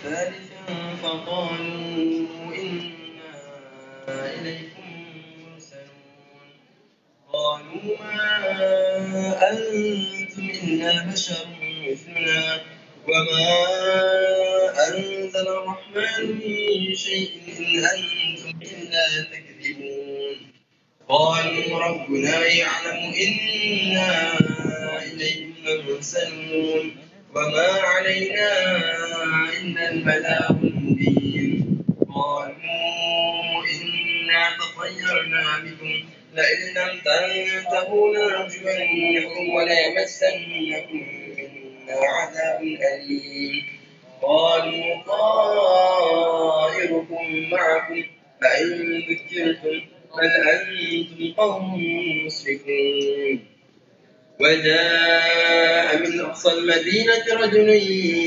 ثالثا فقالوا إنا إليكم مرسلون قالوا ما أنتم إلا بشر مثلنا وما أنزل الرحمن من شيء إن أنتم إلا تكذبون قالوا ربنا يعلم إنا إليكم لمرسلون وما علينا إلا البلاغ المبين قالوا إنا تطيرنا بكم لئن لم تنتهوا لنرجمنكم وليمسنكم منا عذاب أليم قالوا طائركم معكم أئن ذكرتم بل أنتم قوم مسرفون وجاء من أقصى المدينة رجل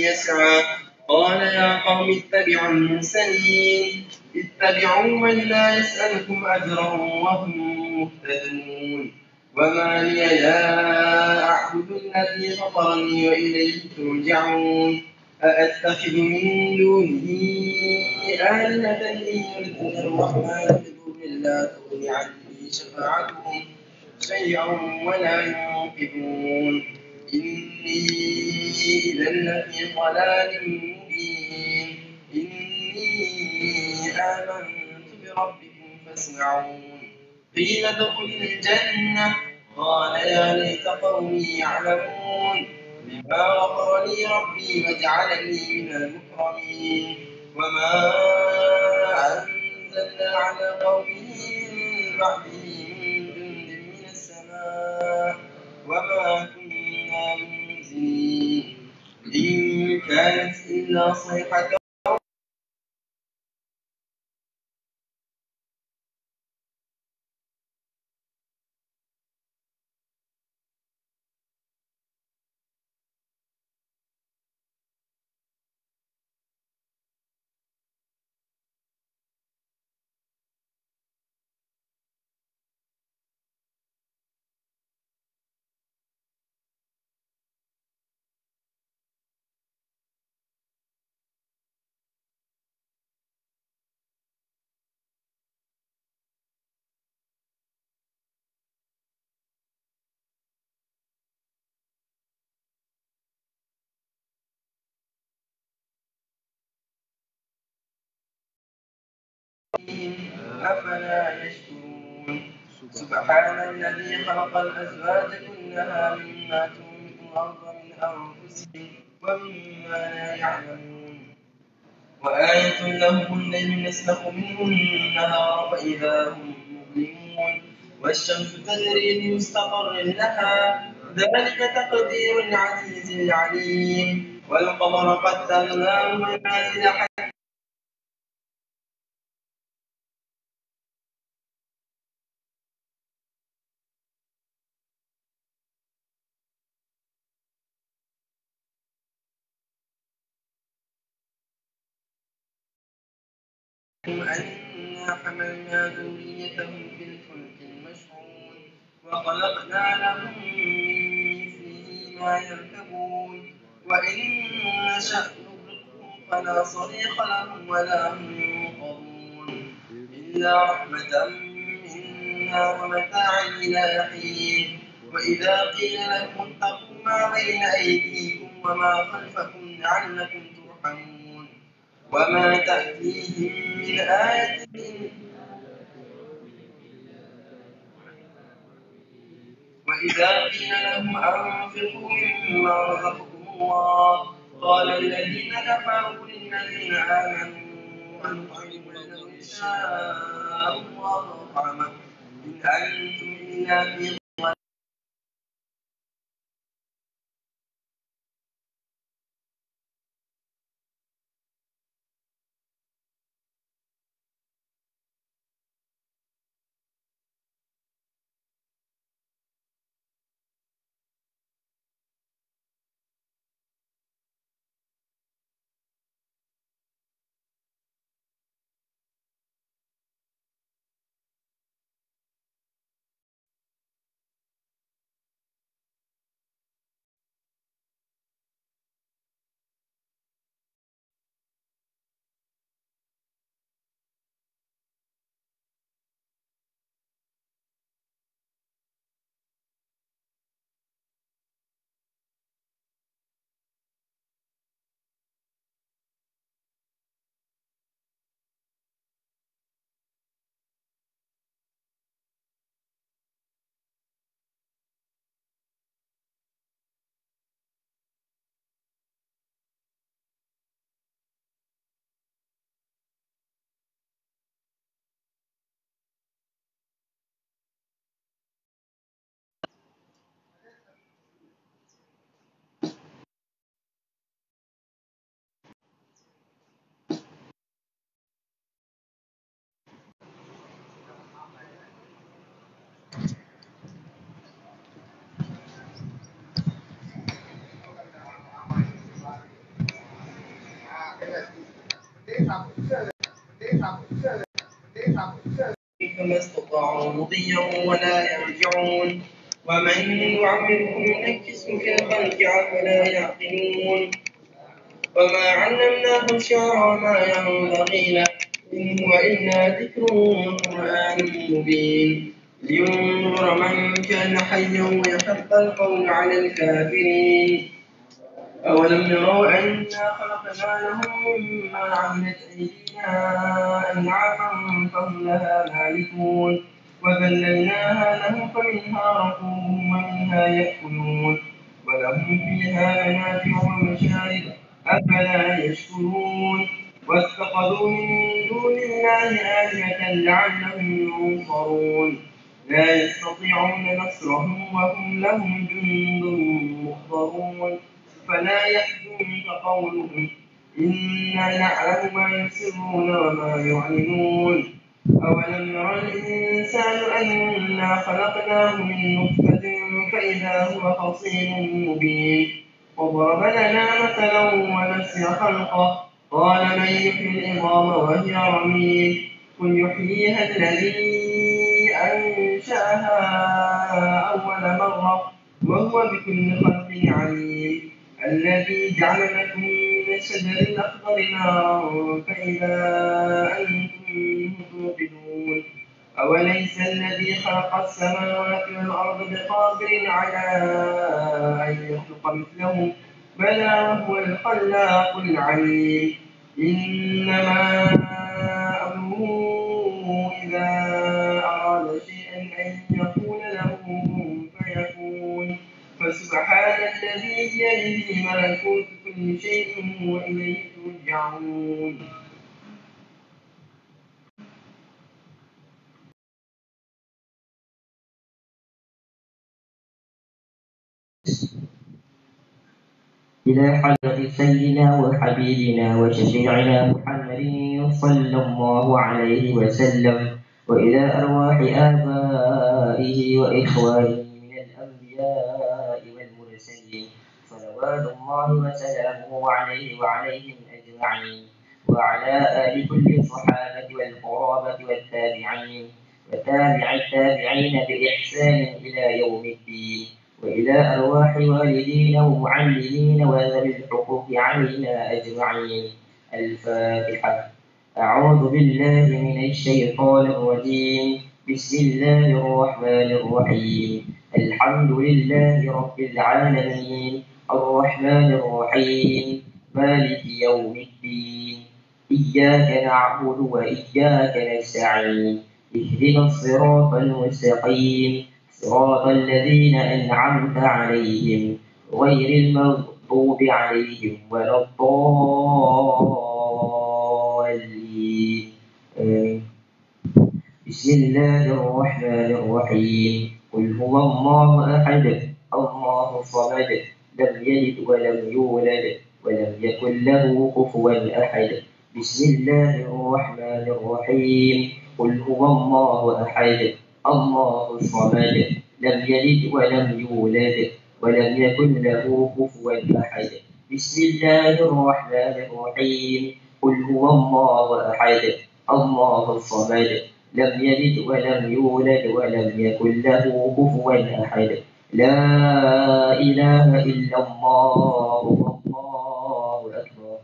يسعى قال يا قوم اتبعوا المرسلين اتبعوا من لا يسألكم أجرا وهم مهتدون وما لي لا أعبد الذي فطرني وإليه ترجعون أأتخذ من دونه آلهة إن يردني الرحمن بضر لا تغن عني شفاعتهم شيئا ولا ينقذون إني إذا لفي ضلال مبين إني آمنت بربكم فاسمعون قيل ادخل الجنة قال يا ليت قومي يعلمون بما غفر لي ربي وجعلني من المكرمين وما أنزلنا على قومه من بعده من جند من السماء وما كنا منزلين إن كانت إلا صيحة أفلا يشكرون سبحان الذي خلق الأزواج كلها مما تنبت الأرض من أنفسهم ومما لا يعلمون وآية لهم الليل نسلخ منه النهار فإذا هم مظلمون والشمس تجري لمستقر لها ذلك تقدير العزيز العليم والقمر قدرناه منازل أنا حملنا ذريتهم في الفلك المشحون وخلقنا لهم من مثله ما يركبون وإن نشأ نغرقهم فلا صريخ لهم ولا هم ينقذون إلا رحمة منا ومتاعا إلى حين وإذا قيل لهم اتقوا ما بين أيديكم وما خلفكم لعلكم ترحمون وما تأتيهم من آية وإذا قيل لهم أنفقوا مما رزقكم الله قال الذين كفروا للذين آمنوا أنطعم من لو يشاء الله أطعمه إن أنتم إلا في فما استطاعوا مضيا ولا يرجعون ومن يعمرهم نكسه في الخلق أفلا يعقلون وما علمناه الشعر وما ينبغي له إن هو إلا ذكر وقرآن مبين لينذر من كان حيا ويحق القول على الكافرين أولم يروا أنا خلقنا لهم مما عملت أيدينا أنعاما فهم لها مالكون وذللناها لهم فمنها ركوبهم ومنها يأكلون ولهم فيها منافع ومشارب أفلا يشكرون واتخذوا من دون الله آلهة لعلهم ينصرون لا يستطيعون نصرهم وهم لهم جند محضرون فلا يحزنك قولهم إنا نعلم ما يسرون وما يعلنون أولم ير الإنسان أنا خلقناه من نطفة فإذا هو خصيم مبين وضرب لنا مثلا ونسي خلقه قال من يحيي العظام وهي رميم قل يحييها الذي أنشأها أول مرة وهو بكل خلق عليم الذي جعل لكم من الشجر الأخضر نارا فإذا أنتم توقدون أوليس الذي خلق السماوات والأرض بقادر على أن يخلق مثلهم بلى وهو الخلاق العليم إنما أمره إذا أراد شيئا أن يقول له كن فيكون فسبحان الذي بيده ملكوت كل شيء وإليه ترجعون إلى حضرة سيدنا وحبيبنا وشفيعنا محمد صلى الله عليه وسلم وإلى أرواح آبائه وإخوانه من الأنبياء والمرسلين صلوات الله وسلامه عليه وعليهم أجمعين وعلى آل كل الصحابة والقرابة والتابعين وتابع التابعين بإحسان إلى يوم الدين وإلى أرواح والدينا ومعلمين وذوي الحقوق علينا أجمعين. الفاتحة. أعوذ بالله من الشيطان الرجيم. بسم الله الرحمن الرحيم. الحمد لله رب العالمين الرحمن الرحيم مالك يوم الدين إياك نعبد وإياك نستعين اهدنا الصراط المستقيم صراط الذين أنعمت عليهم غير المغضوب عليهم ولا الضالين. بسم الله الرحمن الرحيم قل هو الله أحد الله الصمد لم يلد ولم يولد ولم يكن له كفوا أحد. بسم الله الرحمن الرحيم قل هو الله أحد الله الصمد لم يلد ولم يولد ولم يكن له كفوا أحد. بسم الله الرحمن الرحيم قل هو الله أحد الله الصمد لم يلد ولم يولد ولم يكن له كفوا أحد. لا إله إلا الله والله أكبر.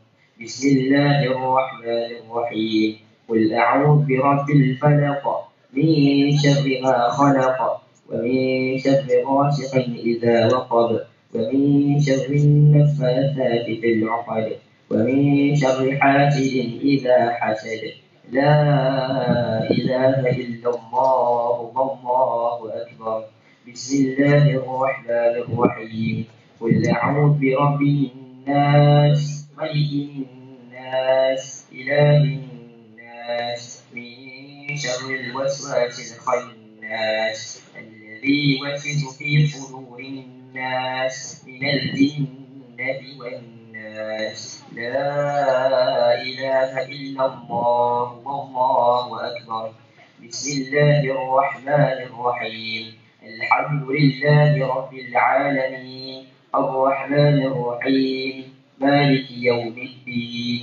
بسم الله الرحمن الرحيم قل أعوذ برب الفلق من شر ما خلق ومن شر غاسق إذا وقب ومن شر النفاثات في العقد ومن شر حاسد إذا حسد. لا إله إلا الله والله أكبر. بسم الله الرحمن الرحيم قل أعوذ برب الناس ملك الناس إله الناس من شر الوسواس الخناس الذي يوسوس في صدور الناس من الجنة والناس. لا إله إلا الله والله أكبر. بسم الله الرحمن الرحيم الحمد لله رب العالمين الرحمن الرحيم مالك يوم الدين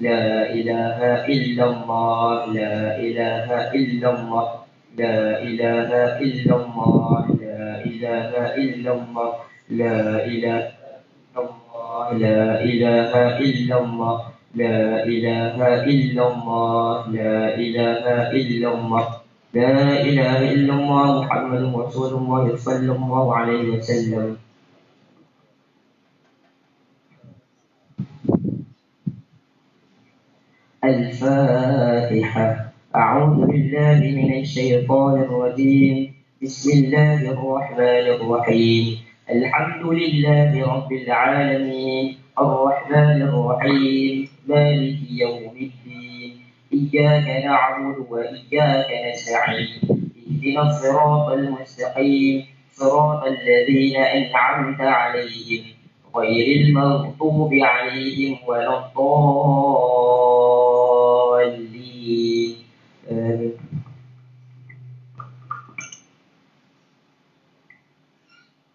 لا إله إلا الله لا إله إلا الله لا إله إلا الله لا إله إلا الله لا إله الله لا إله إلا الله لا إله إلا الله لا إله إلا الله لا إله إلا الله محمد رسول الله صلى الله عليه وسلم. الفاتحة. أعوذ بالله من الشيطان الرجيم. بسم الله الرحمن الرحيم. الحمد لله رب العالمين الرحمن الرحيم مالك يوم الدين إياك نعبد وإياك نستعين اهدنا الصراط المستقيم صراط الذين أنعمت عليهم غير المغضوب عليهم ولا الضالين آمين.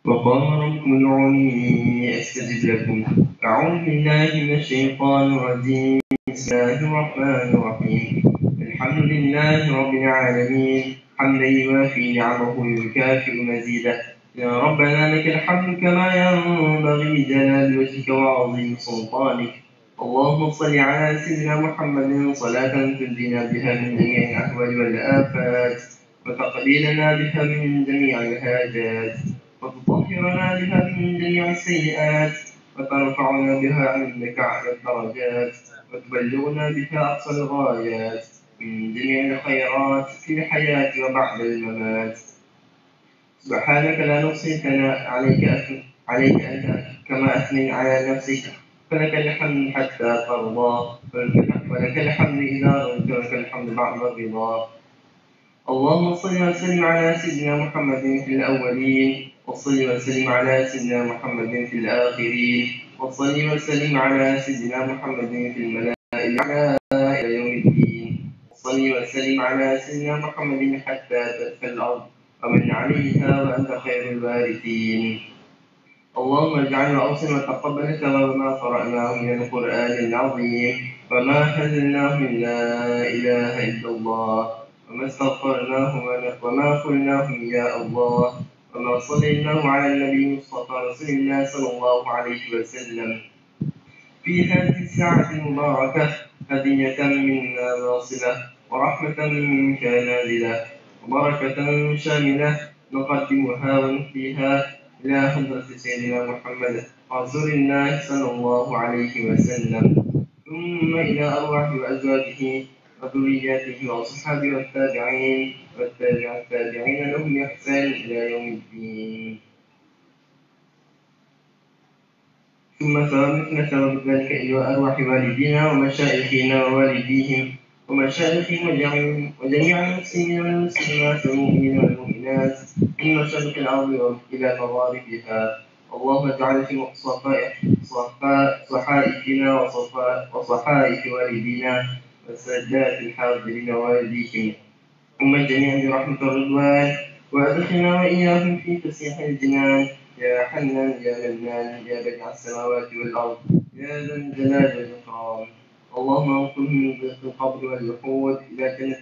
وقال ربكم ادعوني أستجب لكم. أعوذ بالله من الشيطان الرجيم. بسم الله الرحمن الرحيم. الحمد لله رب العالمين حمدا يوافي نعمه ويكافئ مزيده. يا ربنا لك الحمد كما ينبغي لجلال وجهك وعظيم سلطانك. اللهم صل على سيدنا محمد صلاة تنجينا بها من جميع الأهوال والآفات وتقضي لنا بها من جميع الحاجات وتطهرنا بها من جميع السيئات وترفعنا بها عندك أعلى الدرجات وتبلغنا بها أقصى الغايات من جميع الخيرات في الحياة وبعد الممات. سبحانك لا نحصي ثناء عليك أنت كما أثني على نفسك. فلك الحمد حتى ترضى ولك الحمد إذا رضيت ولك الحمد بعد الرضا. اللهم صل وسلم على سيدنا محمد في الأولين وصل وسلم على سيدنا محمد في الآخرين وصل وسلم على سيدنا محمد في الملائكة الأعلى إلى يوم الدين. وصل وسلم على سيدنا محمد حتى تدخل الأرض ومن عليها وأنت خير الوارثين. اللهم اجعلنا أوصنا وتقبل ثواب ما قرأناه من القرآن العظيم وما هزلناه من لا إله إلا الله وما استغفرناه وما قلناه يا الله وما صليناه على النبي المصطفى رسول الله صلى الله عليه وسلم في هذه الساعة المباركة هدية منا واصلة ورحمة منك نازلة وبركة شاملة نقدمها ونهديها إلى حضرة سيدنا محمد رسول الله صلى الله عليه وسلم ثم إلى أرواح وأزواجه وذرياته وأصحابه والتابعين والتابعين لهم بإحسان إلى يوم الدين. ثم مثل ثواب ذلك إلى أرواح والدينا ومشايخنا ووالديهم ومشايخهم وجميع المسلمين والمسلمات والمؤمنين والمؤمنات من مشارق الأرض إلى مغاربها. اللهم اجعل في صحائفنا وصحائف والدينا والسادات الحاضرين ووالديهم ثم الجميع برحمة الرضوان وأدخلنا وإياهم في فسيح الجنان يا حنان يا منان يا بديع السماوات والأرض يا ذا الجلال والإكرام. اللهم انقلهم من ضيق القبر والوحود إلى جنة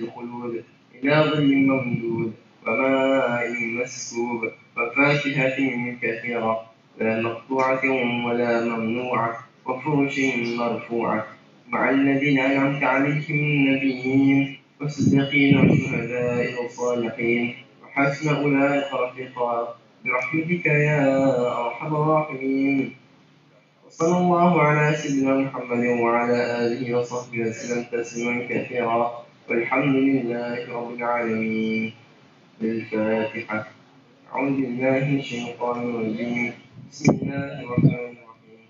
الخلود إلى ظل ممدود وماء مسكوب وفاكهة كثيرة لا مقطوعة ولا ممنوعة وفرش مرفوعة مع الذين أنعمت عليهم النبيين والصديقين والشهداء والصالحين وحسن أولئك رفيقا برحمتك يا أرحم الراحمين. وصلى الله على سيدنا محمد وعلى آله وصحبه وسلم تسليما كثيرا والحمد لله رب العالمين. الفاتحة. أعوذ بالله من الشيطان الرجيم. بسم الله الرحمن الرحيم.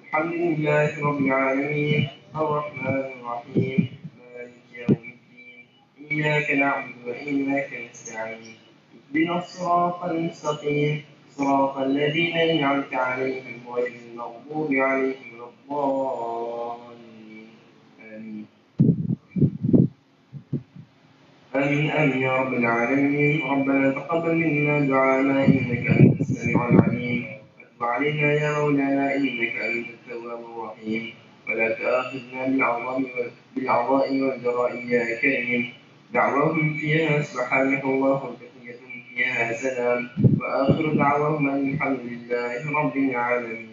الحمد لله رب العالمين الرحمن الرحيم مالك يوم الدين إياك نعبد وإياك نستعين اهدنا الصراط المستقيم صراط الذين أنعمت عليهم غير المغضوب عليهم ولا الضالين آمين. آمين آمين يا رب العالمين. ربنا تقبل منا دعاءنا إنك أنت السميع العليم وتب علينا يا مولانا إنك أنت التواب الرحيم. ولا تؤاخذنا بالعظائم والجراء يا كريم. دعواهم فيها سبحانك الله وتحيتهم فيها سلام، وآخر دعواهم أن الحمد لله رب العالمين.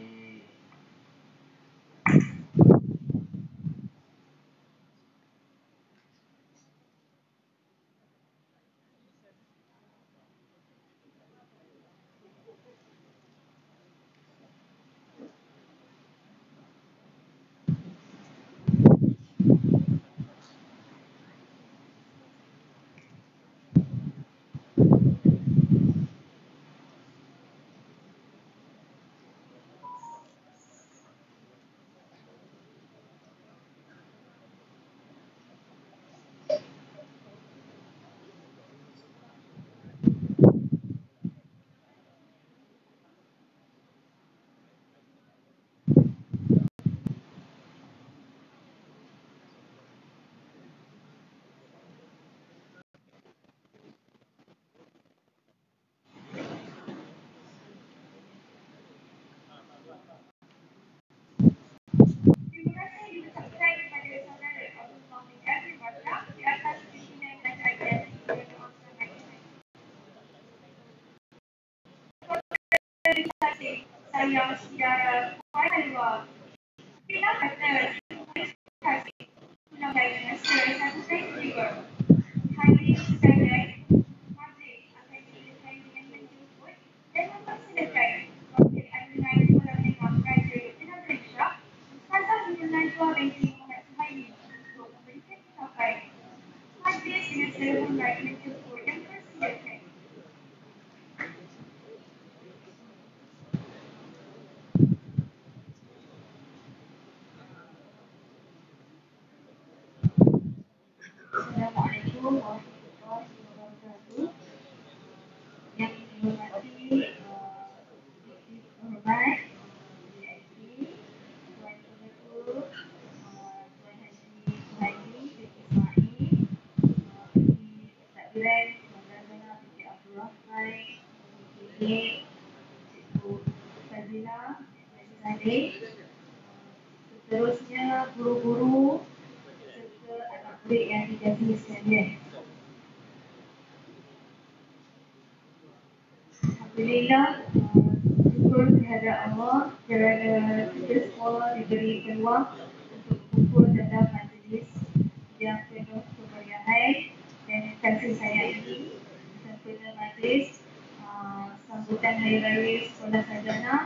Saya secara keluar. Bila kata kasih menambahkan satu kali juga. Hari sekalian masih akan dilakukan dengan menjemput dan mempersilakan wakil alumni sekolah menengah peraja Bina Malaysia Ustazah Nur Najwa binti Muhammad Suhaimi untuk memberikan ucapan. Majlis dengan secara hormat menjemput dan mempersilakan. Assalamualaikum warahmatullahi wabarakatuh. Yang dihormati hormat VIP, Tuan Pengetua, Tuan Haji Suhaimi binti Ismail, Takbiran Tuan Razana binti Abdul Rahman, Cikgu Fazila binti Sadeh, seterusnya guru-guru serta anak murid yang dikasihi sekalian. Alhamdulillah, syukur kehadrat Allah kerana kita semua diberi peluang untuk berkumpul dalam majlis yang penuh kemeriahan dan kasih sayang ini sempena majlis sambutan Hari Raya Sekolah Sarjana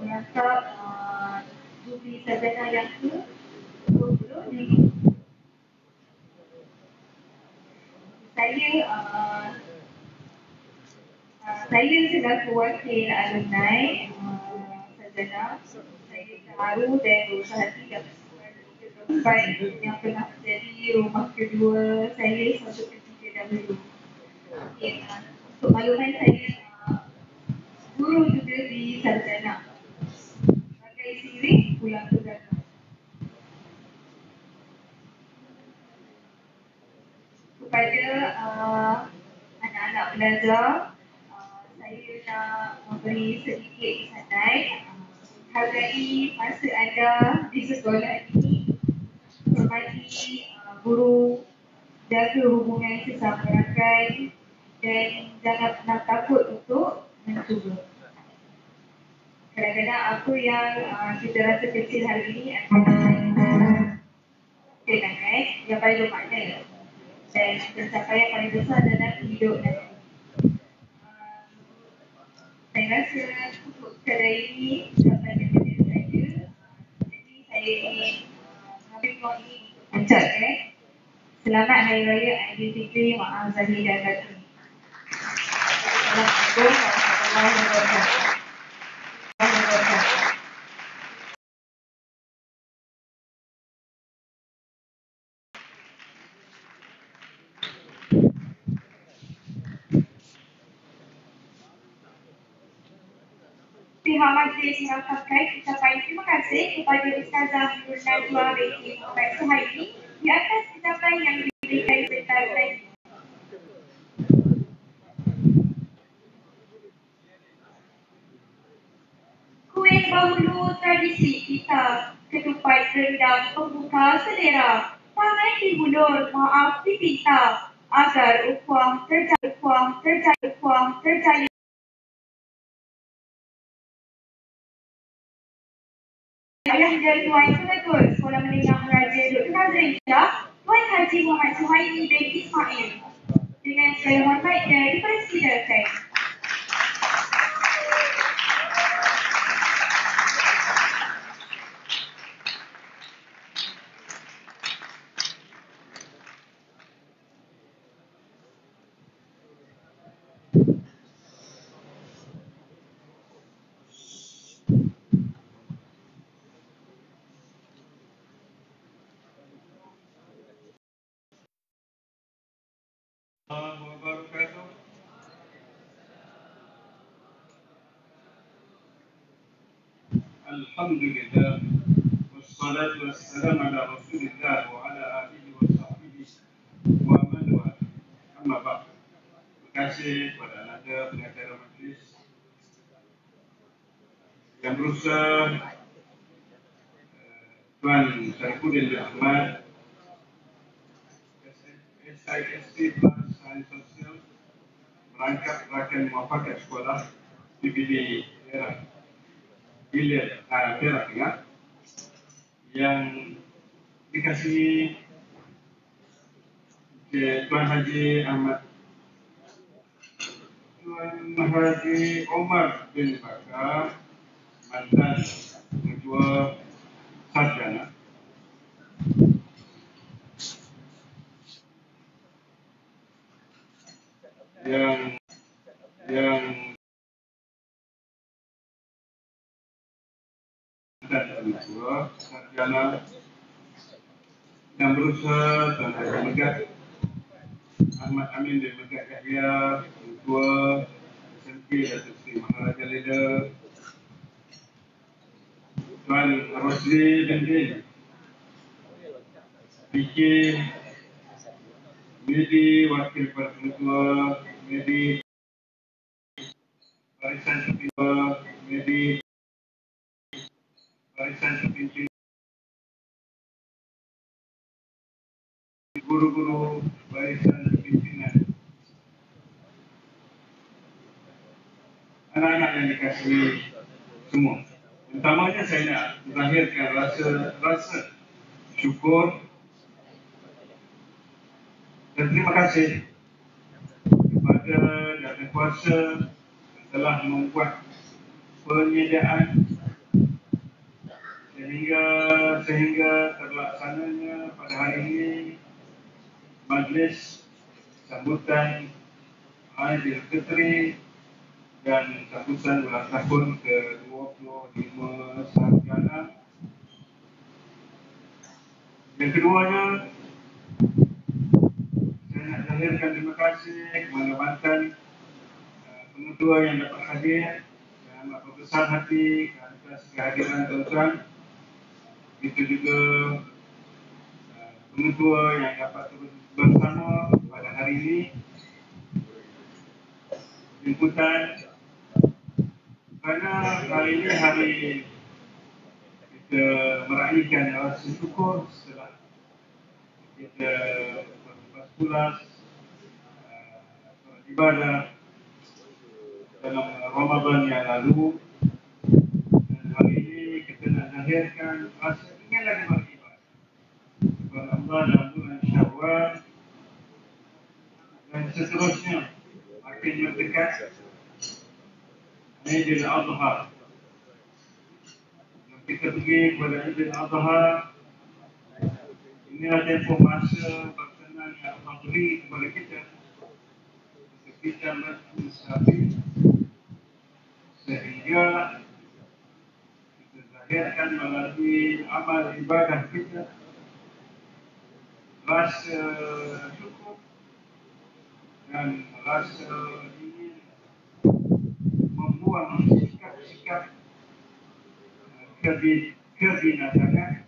merangkap Jubli Sarjana yang ke-25. Saya selaku wakil alumni sarjana, saya terharu dan berusaha hati dapat tempat yang pernah menjadi rumah kedua saya suatu ketika dahulu. Untuk makluman saya guru juga di sarjana sebagai sirih pulang ke Ghana. Kepada anak-anak belajar, saya nak memberi sedikit sanai. Hargai masa anda di sekolah ini, hormati guru, jaga hubungan sesama rakan dan jangan pernah takut untuk mencuba. Kadang-kadang apa yang kita rasa kecil hari ini adalah kenangan yang paling bermakna dan pencapaian paling besar dalam hidup nanti. Saya rasa untuk sekadar ini sampai daripada saya. Jadi saya ingin mengambil peluang ini untuk mengucapkan selamat Hari Raya Aidilfitri Maaf Zahir dan Batin. Assalamualaikum warahmatullahi wabarakatuh. Pihak majlis mengungkapkan ucapan terima kasih kepada Ustazah Nur Najwa binti Muhammad Suhaimi di atas ucapan yang diberikan sebentar lagi. Kuih bahulu tradisi kita ketupat rendang pembuka selera. Tangan dihulur, maaf dipinta agar ukhuwah terjalin. Ayah dan Tuan Pengetul Sekolah Menengah Raja Dr. Nazrin Shah, Tuan Haji Muhammad Suhaimi bin Ismail. Dengan segala hormatnya dipersilakan. Alhamdulillah wassalatu wassalamu ala Rasulillah wa ala alihi wa sahbihi wa man wala. Amma ba'd. Terima kasih kepada anda pengacara majlis yang berusaha Tuan Syarifuddin bin Ahmad SISC Plus Sains Sosial merangkap gerakan muafakat sekolah PBD Perak Tengah yang dikasihi Tuan Haji Omar bin Bakar, mantan Ketua Sarjana, yang Ketua Sarjana yang berusaha Tuan Haji Megat Ahmad Amin bin Megat Yahya, Ketua SMK Datuk Seri Maharaja Leda, Tuan Rosli bin Din, PK Medi, Wakil Ketua Medi, Barisan Ketua Medi, Barisan Kepimpin, guru-guru barisan kepimpinan, anak-anak yang dikasihi semua. Utamanya saya nak zahirkan rasa syukur dan terima kasih kepada Jawatan Kuasa yang telah membuat penyediaan sehingga terlaksananya pada hari ini majlis sambutan Aidilfitri dan sambutan ulang tahun ke-25 Sarjana. Yang keduanya, saya nak zahirkan terima kasih kepada mantan pengetua yang dapat hadir dan amat berbesar hati atas kehadiran tuan-tuan. Itu juga pengetua yang dapat terus bersama pada hari ini. Jemputan kerana hari ini hari kita meraihkan rasa syukur setelah kita berpulas beribadah dalam Ramadan yang lalu, dan hari ini kita nak zahirkan rasa ingin lagi beribadah kepada Allah dalam bulan Syawal dan seterusnya makin mendekat Aidil Adha. Kita pergi kepada Aidil Adha, inilah tempoh masa berkenan yang Allah beri kepada kita untuk kita mensabi sehingga kita zahirkan melalui amal ibadah kita rasa syukur dan rasa ingin membuang sikap-sikap kebinatangan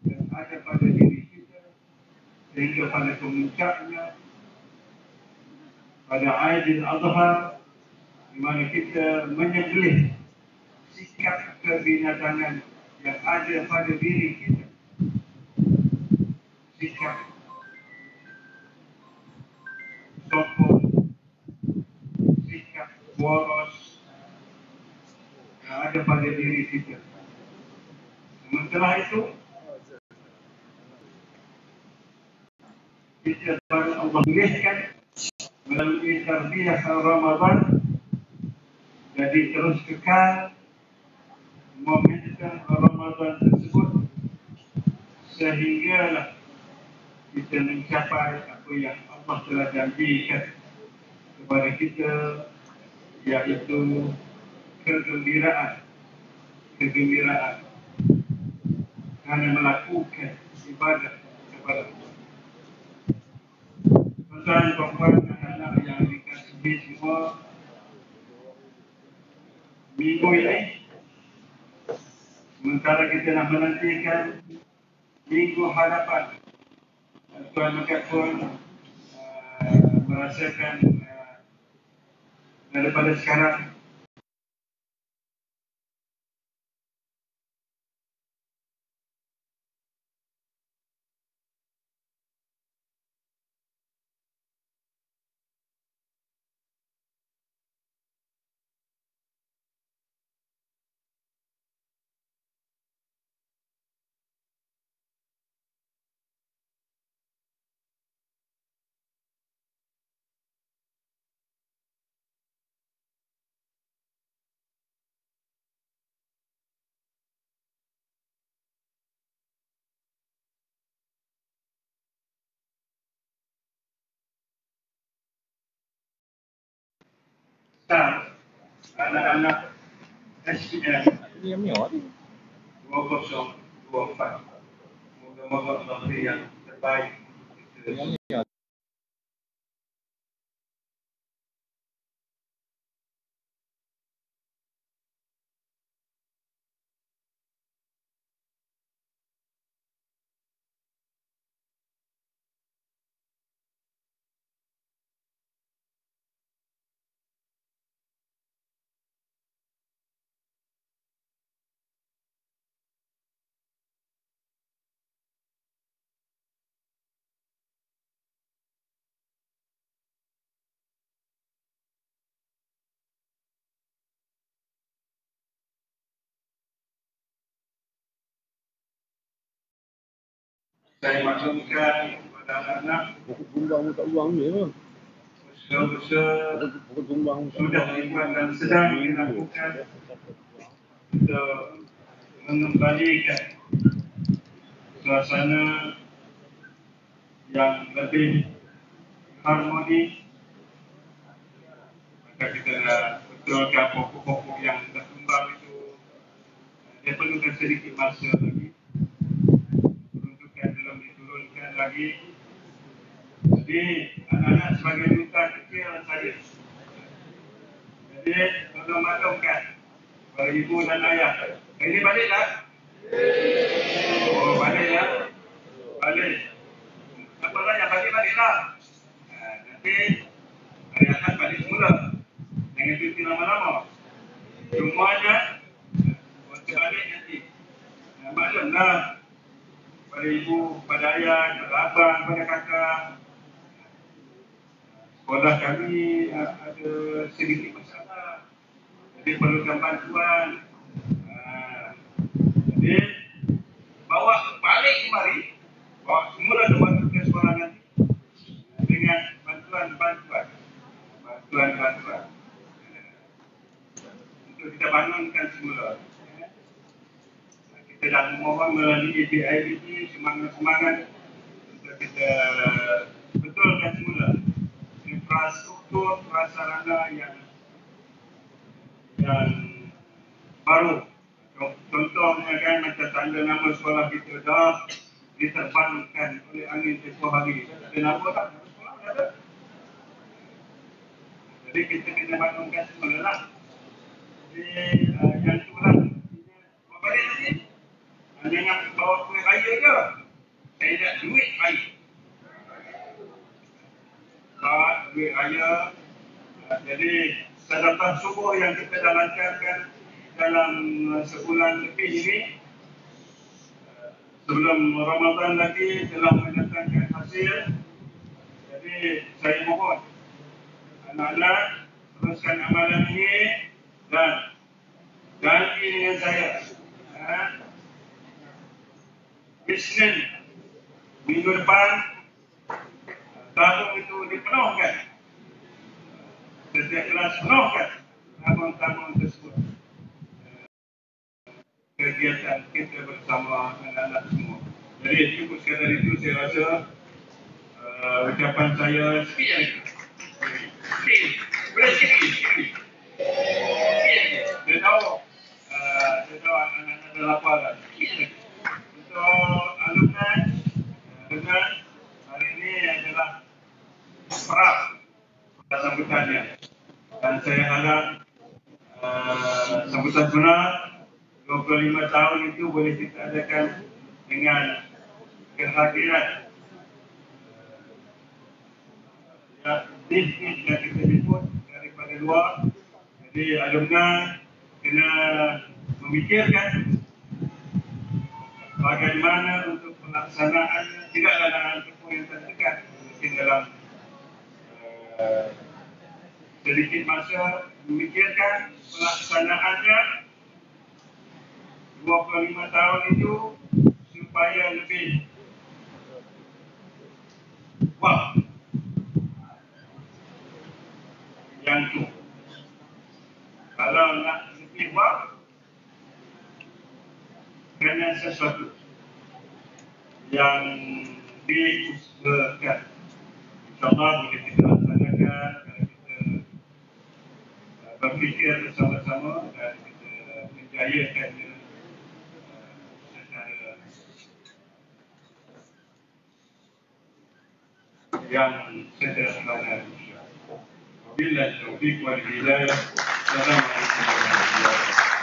yang ada pada diri kita sehingga pada kemuncaknya pada Aidil Adha di mana kita menyembelih sikap kebinatangan yang ada pada diri kita. Sikap sopan, sikap boros yang ada pada diri kita. Sementara itu, kita baru Allah bolehkan melalui tarbiyah Ramadan, jadi terus kekal momentum Ramadan tersebut sehinggalah kita mencapai apa yang Allah telah janjikan kepada kita, yaitu kegembiraan kerana melakukan ibadah kepada Allah. Tuan-tuan, anak-anak yang dikasihi semua, minggu ini sementara kita nak menantikan minggu hadapan, tuan dekat pun merasakan daripada sekarang anak-anak SPM 2024. Moga-moga Allah beri yang terbaik. Saya maklumkan kepada anak-anak usaha-usaha sudah dibuat dan sedang dilakukan untuk mengembalikan suasana yang lebih harmoni. Maka kita betulkan pokok-pokok yang berkembang itu, dia perlukan sedikit masa lagi, belum diturunkan lagi. Jadi anak-anak sebagai duta kecil saja. Jadi tolong maklumkan kepada ibu dan ayah. Ini baliklah. Oh, balik ya. Balik. Apalah yang balik-baliklah. Nanti hari Ahad balik semula. Jangan cuti lama-lama. Semuanya waktu balik nanti. Maklumlah. Pada ibu, pada ayah, pada abang, pada kakak. Sekolah kami ada sedikit masalah. Jadi perlukan bantuan. Jadi bawa balik kemari. Bawa semula bantu ke sekolah nanti. Dengan bantuan. Untuk kita bangunkan semula. Kita dah memohon melalui ABID ini semangat-semangat untuk kita betulkan semula infrastruktur prasarana yang baru. Contohnya kan macam tanda nama sekolah kita dah diterbankan oleh angin tempoh hari. Ada nama tak? Sekolah ada. Jadi kita kena bangunkan semula lah. Jadi yang tu lah. Apa balik nanti? Jangan bawa kuih raya je. Saya nak duit raya. Bawa duit raya. Jadi sedekah subuh yang kita dah lancarkan dalam sebulan lebih ini, sebelum Ramadan lagi telah mendatangkan hasil. Jadi saya mohon anak-anak teruskan amalan ini dan janji dengan saya. Isnin minggu depan tabung itu dipenuhkan. Setiap kelas penuhkan tabung-tabung tersebut. Kegiatan kita bersama anak-anak semua. Jadi cukup sekadar itu saya rasa ucapan saya sikit lagi. Boleh sikit. Saya tahu anak-anak dah lapar dah. Sikit lagi. Untuk alumni dengan hari ini adalah perap sambutannya. Dan saya harap sambutan benar 25 tahun itu boleh kita adakan dengan kehadiran dis yang kita jemput daripada luar. Jadi alumni kena memikirkan bagaimana untuk pelaksanaan, tidaklah dalam tempoh yang terdekat, mungkin dalam sedikit masa memikirkan pelaksanaannya 25 tahun itu supaya lebih yang tu. Kalau nak lebih kena sesuatu yang diusahakan. InsyaAllah boleh kita laksanakan kalau kita berfikir bersama-sama dan kita menjayakannya secara yang sederhana. Wabillahi taufiq wal hidayah. Assalamualaikum warahmatullahi wabarakatuh.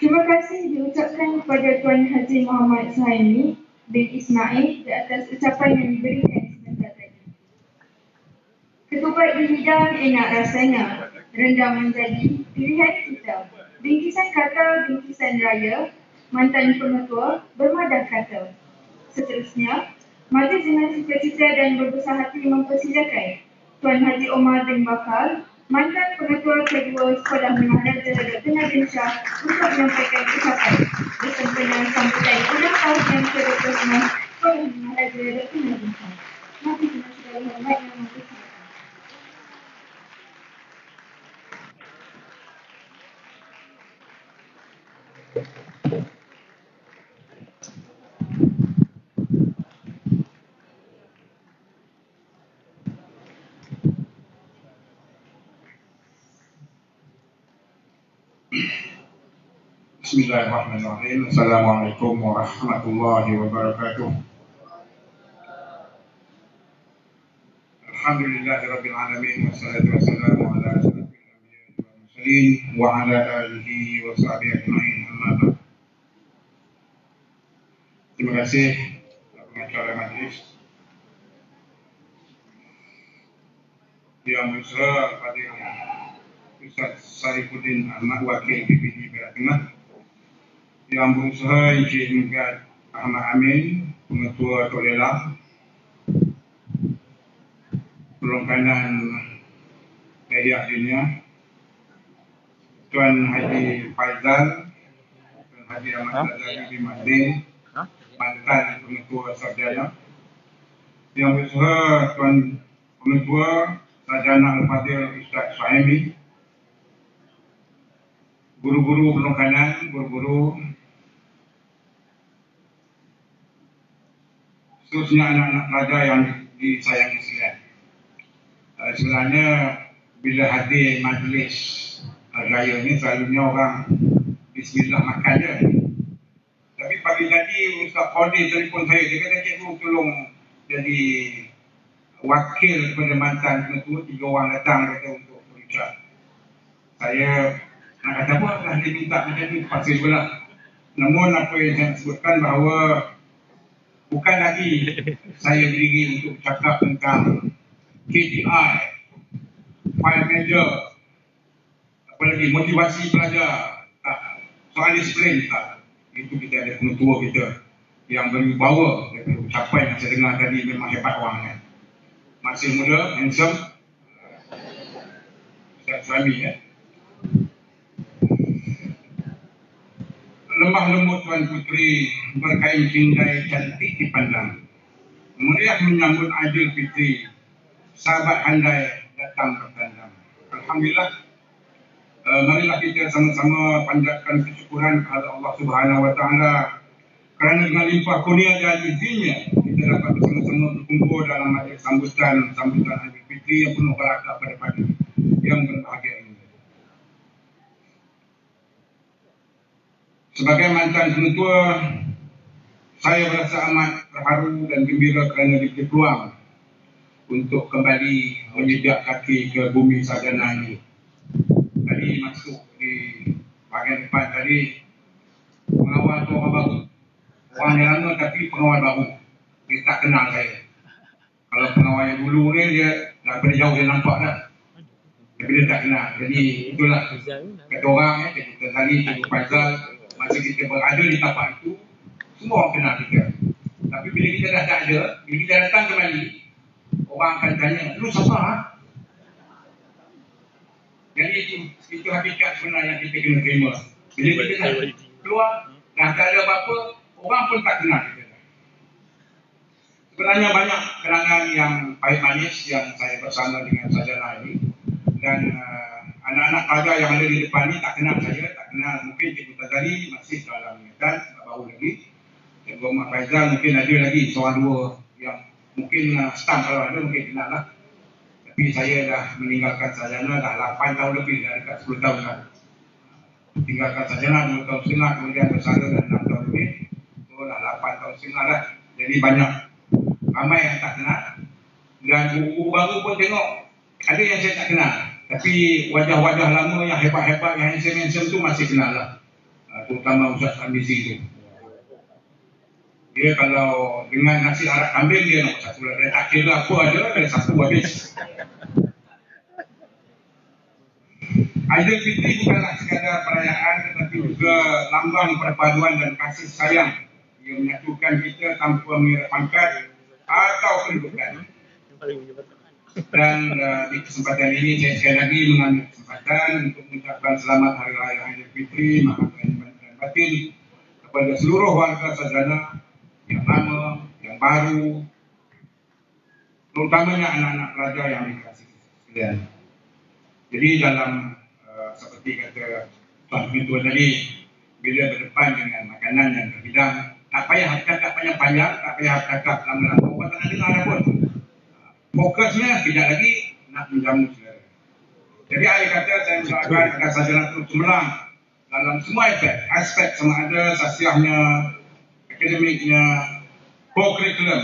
Terima kasih diucapkan kepada Tuan Haji Muhammad Suhaimi bin Ismail di atas ucapan yang diberikan sebentar tadi. Ketupat di hidang enak rasanya, rendang menjadi pilihan kita. Bingkisan kata, bingkisan raya, mantan pengetua, bermadah kata. Seterusnya, majlis dengan sukacita dan berbesar hati mempersilakan Tuan Haji Omar bin Bakar, mantan pengetua kedua Sekolah Menengah Raja Dr. Nadim Shah, untuk menyampaikan ucapan bersempena sambutan ulang tahun yang ke-26 Sekolah Menengah Raja Dr. Nadim Shah. Mari dengan segala hormat yang mempersilakan. Bismillahirrahmanirrahim. Assalamualaikum warahmatullahi wabarakatuh. Alhamdulillahirabbil alamin wassalatu wassalamu ala asyrafil anbiya'i wal mursalin wa ala alihi wa sahbihi ajma'in. Amma ba'd. Terima kasih pengacara majlis yang bersama Fadil Ustaz Sarifuddin Ahmad, Wakil PPD Perak Tengah, yang berusaha Encik Megat Ahmad Amin, Pengetua Tok Lela, Perlengkanan Dayak Dunia, Tuan Haji Faizal, Tuan Haji Ahmad Zazali bin Mahdin, mantan Pengetua Sarjana, yang berusaha Tuan Pengetua Sarjana Al-Fadhil Ustaz Suhaimi, guru-guru perlengkanan, guru-guru, seterusnya anak-anak pelajar yang disayangi sekalian. Sebenarnya bila hadir majlis raya ni selalunya orang bismillah makan je. Tapi pagi tadi Ustaz Qadir telefon saya, dia kata cikgu tolong jadi wakil kepada mantan pengetua, 3 orang datang kata untuk berucap. Saya nak kata apa lah, dia minta macam ni, paksa pula. Namun apa yang saya sebutkan bahawa bukan lagi saya berdiri untuk cakap tentang KPI, file manager, apa lagi, motivasi pelajar, tak. Soal disiplin, tak. Itu kita ada pengetua kita yang berwibawa daripada ucapan yang saya dengar tadi, memang hebat orang kan. Masih muda, handsome, suami ya. Lemah lembut Tuan Puteri, berkain pindai cantik dipandang. Meriah menyambut Aidilfitri, sahabat handai datang bertandang. Alhamdulillah, marilah kita sama-sama panjatkan kesyukuran kepada Allah Subhanahu Wa Taala kerana dengan limpah kurnia dan izinnya kita dapat bersama-sama berkumpul dalam majlis sambutan Aidilfitri yang penuh barakah pada pagi yang berbahagia ini. Sebagai mantan pengetua, saya merasa amat terharu dan gembira kerana diberi peluang untuk kembali menjejak kaki ke bumi sarjana ini. Tadi masuk di bahagian depan tadi, pengawal tu orang baru. Orang yang lama tapi pengawal baru. Dia tak kenal saya. Kalau pengawal yang dulu ni, dia daripada jauh dia nampak dah. Tapi dia tak kenal. Jadi itulah kata orang, Cikgu Tazali, Cikgu Faizal, masa kita berada di tapak itu, semua orang kenal kita. Tapi bila kita dah tak ada, bila kita datang kembali, orang akan tanya, lu siapa? Ha? Jadi itu hakikat sebenarnya yang kita kena terima. Bila kita dah keluar, dah tak ada apa-apa, orang pun tak kenal kita. Sebenarnya banyak kenangan yang pahit manis yang saya bersama dengan sarjana ini. Dan anak-anak pelajar yang ada di depan ni tak kenal saya, tak kenal. Mungkin Cikgu Tazali masih dalam ingatan, baru lagi. Cikgu Ahmad Faizal mungkin ada lagi seorang dua yang mungkin staff kalau ada mungkin kenal lah. Tapi saya dah meninggalkan sarjana dah 8 tahun lebih, dah dekat 10 tahun lah. Tinggalkan sarjana 2 tahun setengah, kemudian bersara dah 6 tahun lebih. So dah 8 tahun setengah lah. Jadi banyak ramai yang tak kenal. Dan guru baru pun tengok ada yang saya tak kenal. Tapi wajah-wajah lama yang hebat-hebat, yang handsome-handsome tu masih kenal lah. Terutama Ustaz Ambisi tu. Dia kalau dengan nasi arak kambing, dia nak satu lah. Dia tak kira apa ada, dia satu habis. Aidilfitri bukanlah sekadar perayaan, tetapi juga lambang perpaduan dan kasih sayang yang menyatukan kita tanpa mengira pangkat atau kedudukan. Dan di kesempatan ini saya sekali lagi mengambil kesempatan untuk mengucapkan selamat Hari Raya Aidilfitri, maaf lahir dan batin kepada seluruh warga sarjana yang lama, yang baru, terutamanya anak-anak pelajar yang dikasihi sekalian. Jadi dalam seperti kata Tuan Pengetua tadi, bila berdepan dengan makanan yang terhidang, tak payah cakap panjang-panjang, tak payah cakap lama-lama, orang tak nak dengar dah pun. Fokusnya tidak lagi nak menjamu selera. Jadi akhir kata saya mendoakan agar sarjana itu cemerlang dalam semua aspek sama ada sasiahnya, akademiknya, co-curriculum.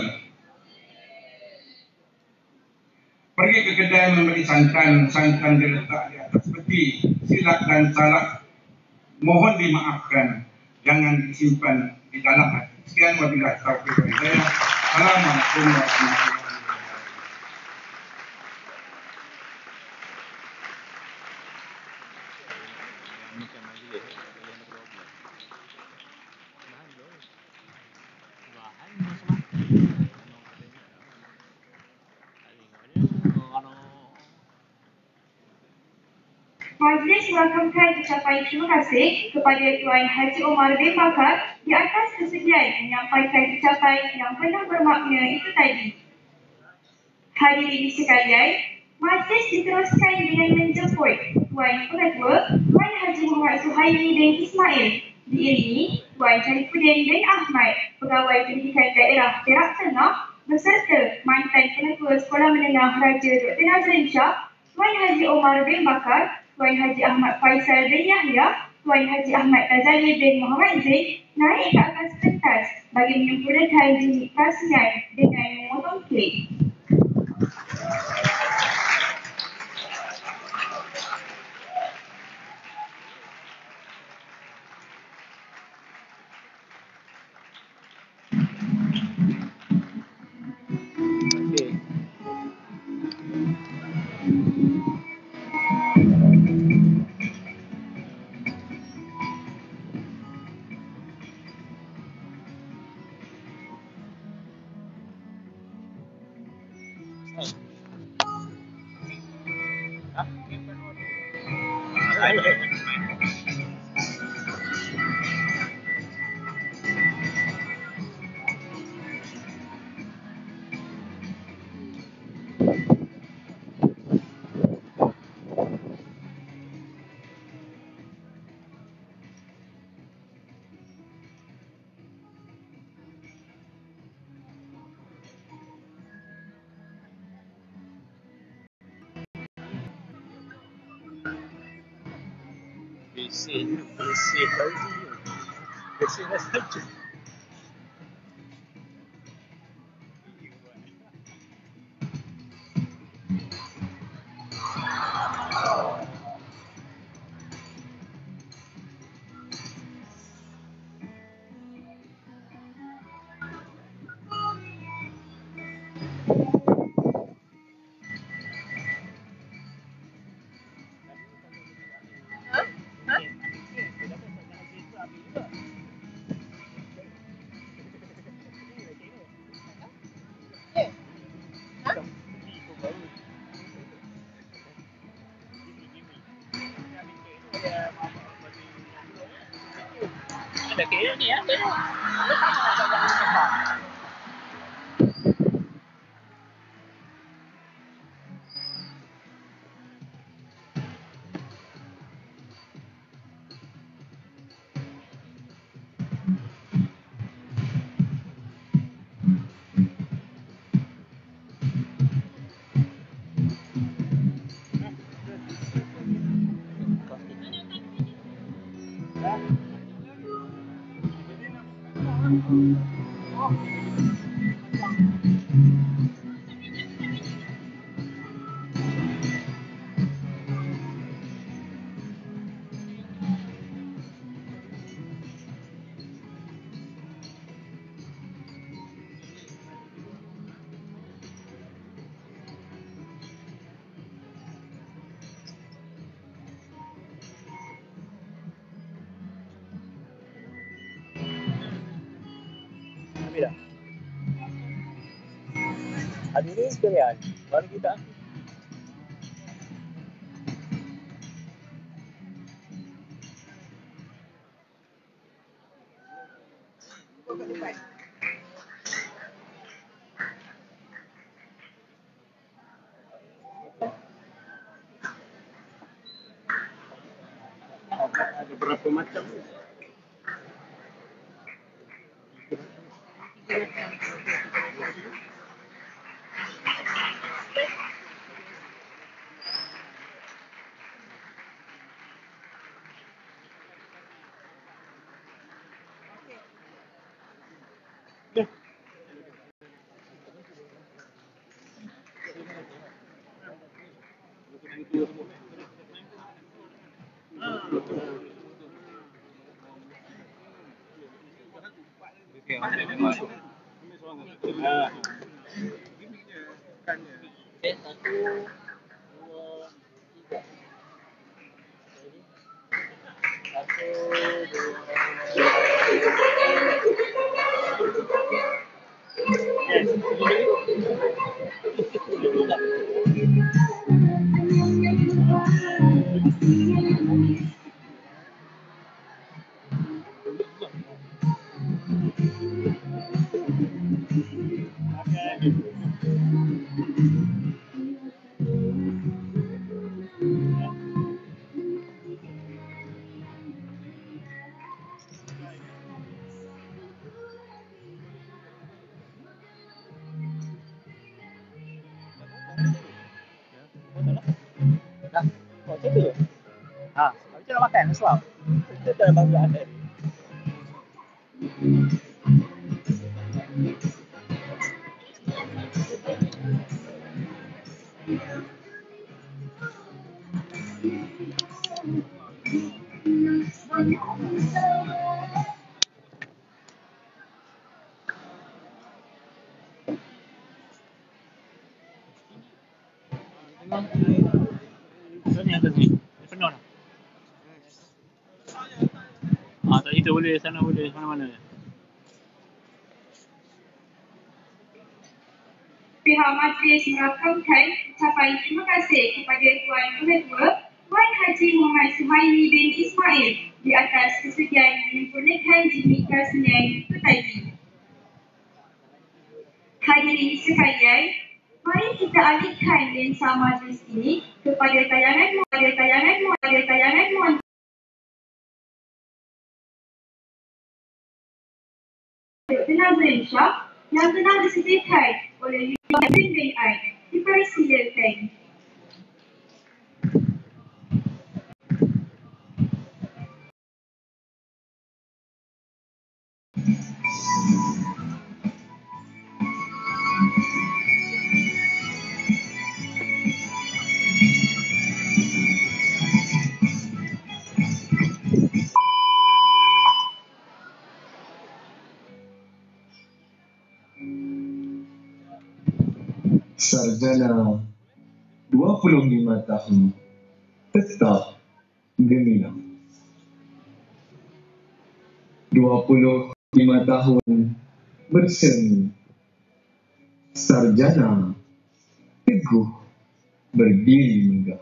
Pergi ke kedai membeli santan diletak di atas peti, silap dan salah mohon dimaafkan, jangan disimpan di dalam hati. Sekian wabillahi taufiq wal hidayah. Assalamualaikum warahmatullahi wabarakatuh. Majlis melakukan ucapan terima kasih kepada Tuan Haji Omar bin Bakar di atas kesediaan menyampaikan ucapan yang penuh bermakna itu tadi. Hadirin sekalian, majlis diteruskan dengan menjemput Tuan Pengetua Tuan Haji Muhammad Suhaimi bin Ismail, diiringi Tuan Syarifuddin bin Ahmad, Pegawai Pendidikan Daerah Perak Tengah, beserta mantan Pengetua Sekolah Menengah Raja Dr. Nazrin Shah, Tuan Haji Omar bin Bakar, Tuan Haji Ahmad Faisal bin Yahya, Tuan Haji Ahmad Tazali bin Muhammad Zain naik ke atas pentas bagi menyempurnakan jilid perasmian dengan memotong kek. Bersih lagi. Bersih dah saja. Ada kira ni ya. Habis dah. Hari ni sekalian. Baru kita. Ada berapa macam ni? Oh, macam tu je? Macam nak makan sebab kita dah bangga ada. Sini atas ni. Penuh dah. Tak kita boleh sana boleh mana-mana. pihak majlis merakamkan ucapan terima kasih kepada Tuan Ketua Tuan Haji Muhammad Suhaimi bin Ismail di atas kesediaan menyempurnakan jimik kesenian itu tadi. Hadirin sekalian, mari kita alihkan lensa majlis ini kepada tayangan Dr. Nazrin Shah yang telah disediakan oleh Yulian bin Aid. Dipersilakan. Sarjana 25 tahun tetap gemilang. 25 tahun bersemi. Sarjana teguh berdiri megah.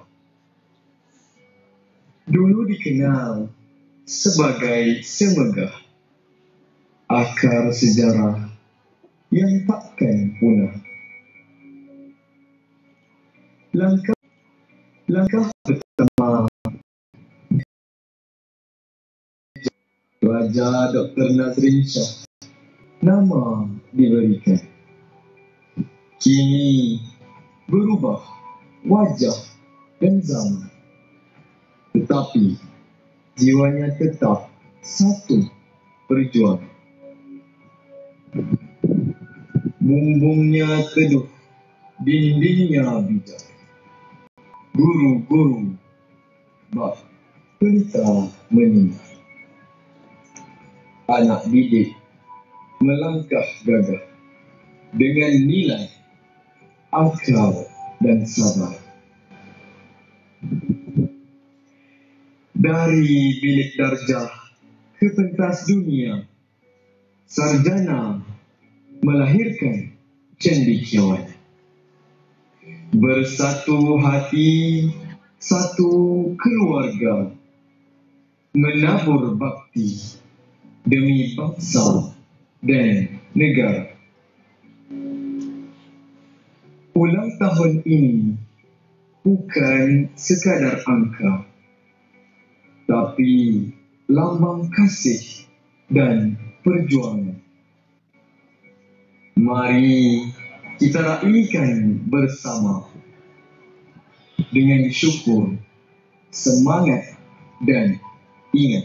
Dulu dikenal sebagai semegah, akar sejarah yang takkan punah. Langkah pertama Raja Dr. Nazrin Shah nama diberikan. Kini berubah wajah dan zaman, tetapi jiwanya tetap satu, berjuang. Bumbungnya teduh, dindingnya bijak. Guru-guru bak pelita meninggal. Anak didik melangkah gagah dengan nilai, akal dan sabar. Dari bilik darjah ke pentas dunia, sarjana melahirkan cendekiawan. Bersatu hati, satu keluarga, menabur bakti demi bangsa dan negara. Ulang tahun ini bukan sekadar angka, tapi lambang kasih dan perjuangan. Mari kita raikan bersama dengan syukur, semangat dan ingat.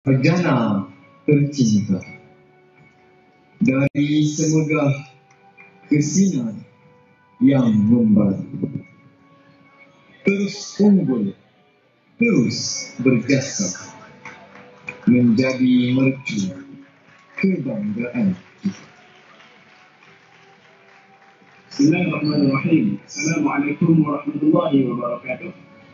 Sarjana tercinta, dari semegah ke sinar yang membara, terus unggul, terus berjasa, menjadi mercu kebanggaan kita. Bismillahirrahmanirrahim. Assalamualaikum warahmatullahi wabarakatuh.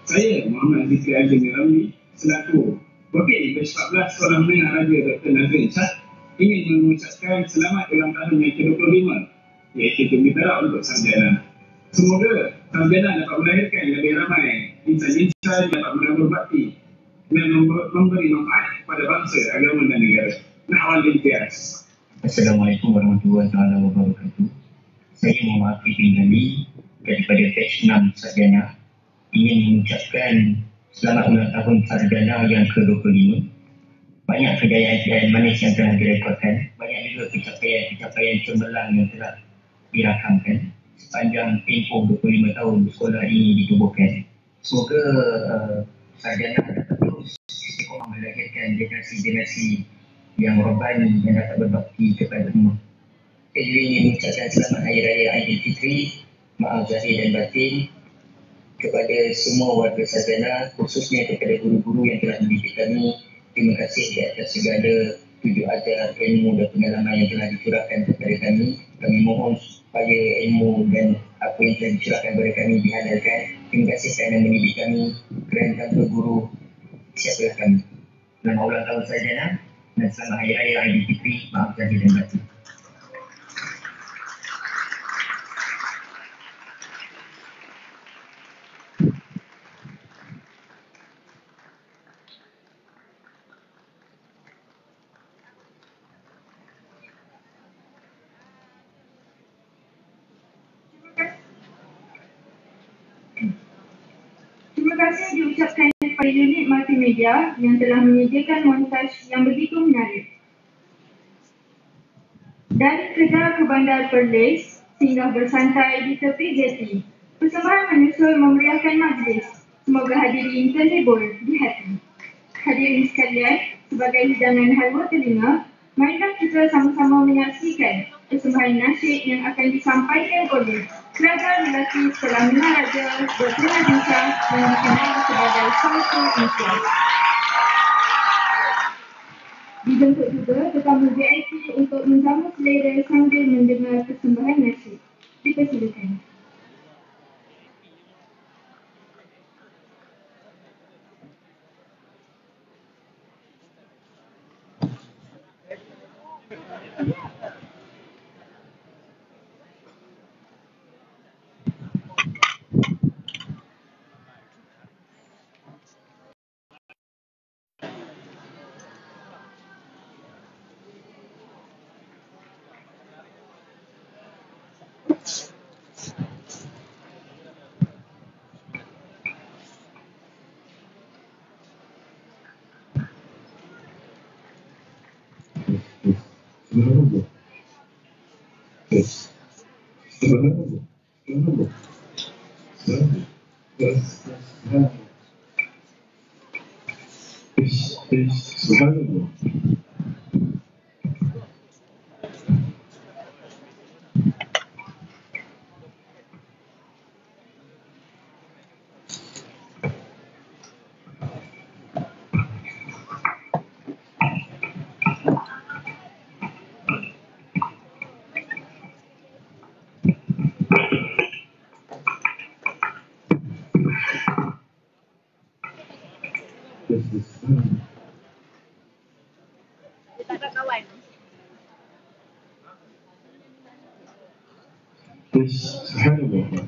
Saya Muhammad Zikri Al-Jamil Ramli selaku Wakil ke-14 seorang mendengar Raja Dr. Nazrin Shah ingin mengucapkan selamat ulang tahun yang ke-25, iaitu gembira untuk sarjana. Semoga sarjana dapat melahirkan lebih ramai insan-insan dapat menabur bakti dan memberi manfaat kepada bangsa, agama dan negara. Nahwan Imtiaz. Assalamualaikum warahmatullahi wabarakatuh. Saya Muhammad bin Ghani daripada batch 6 sarjana ingin mengucapkan selamat ulang tahun sarjana yang ke-25. Banyak kejayaan manis yang telah direkodkan, banyak juga pencapaian cemerlang yang telah dirakamkan sepanjang tempoh 25 tahun sekolah ini ditubuhkan. Semoga sarjana dapat terus istiqomah melahirkan generasi-generasi yang rohani yang dapat berbakti kepada ummah. Saya juga ingin mengucapkan selamat Hari Raya Aidilfitri, maaf zahir dan batin kepada semua warga sarjana, khususnya kepada guru-guru yang telah mendidik kami. Terima kasih di atas segala tujuh ajar ilmu dan pengalaman yang telah dicurahkan kepada kami. Kami mohon supaya ilmu dan apa yang telah dicurahkan kepada kami dihalalkan. Terima kasih kerana mendidik kami, kerana tanpa guru siapa kami. Selamat ulang tahun Sarjana dan selamat Hari Raya Aidilfitri. Maaf lahir dan batin. Terima kasih diucapkan kepada unit multimedia yang telah menyediakan montaj yang begitu menarik. Dari Kedah ke Bandar Perlis, singgah bersantai di tepi jeti. Persembahan menyusul memeriahkan majlis. Semoga hadirin terhibur di hati. Hadirin sekalian, sebagai hidangan halwa telinga, marilah kita sama-sama menyaksikan persembahan nasyid yang akan disampaikan oleh pelajar lelaki setelah Minaraja berbincang yang dikenal sebagai Samsul Islam. Dibentuk juga tetamu VIP untuk menjamu selera sambil mendengar persembahan nasyid. Dipersilakan. Subhanallah. Subhanallah. Subhanallah. Subhanallah. Subhanallah.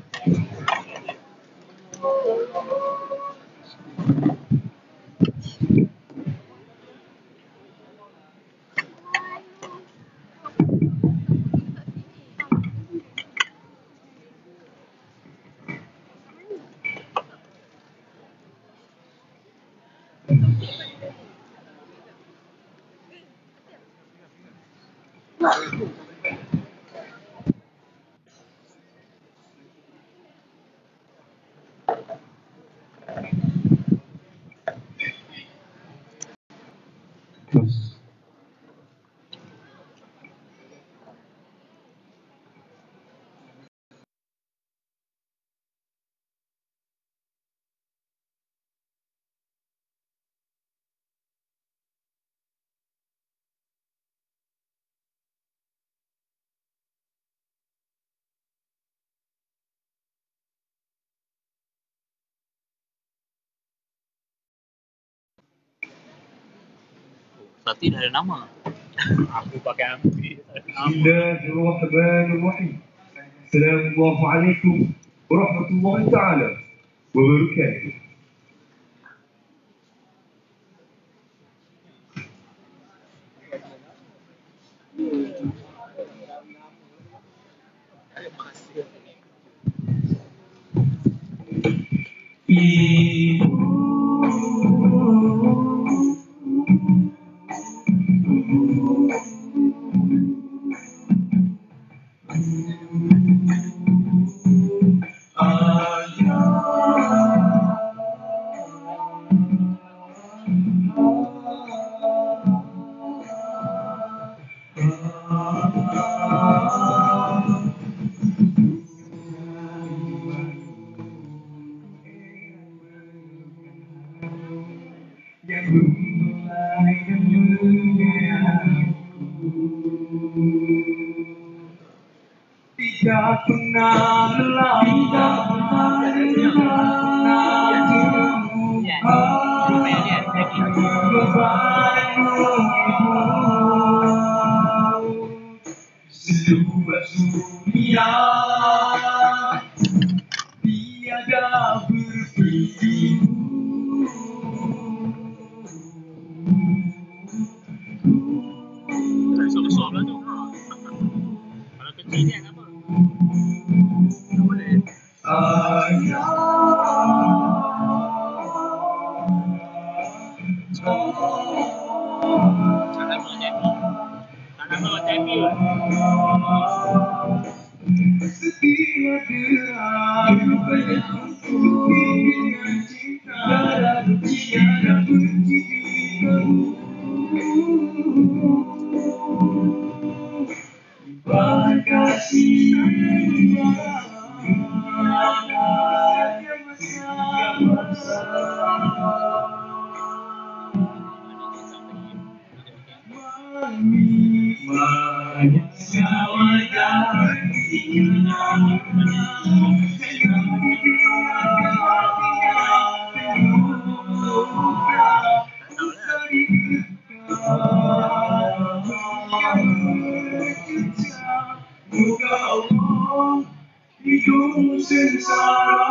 Tapi dah ada nama. Aku pakai ambil. Bismillahirrahmanirrahim. Assalamualaikum warahmatullahi taala wabarakatuh. Tidak pernah lelah, tidak pernah lelah, Seluas dunia tiada berpintu. Besar-besar tu. Kalau kecil ni apa? Tak boleh. Tak lama JP. Tak lama JP lah. Setiap dirayu dengan cinta tiada benci ibarat kasih setiap masa. Manisnya wajah moga Allah hidup sengsara.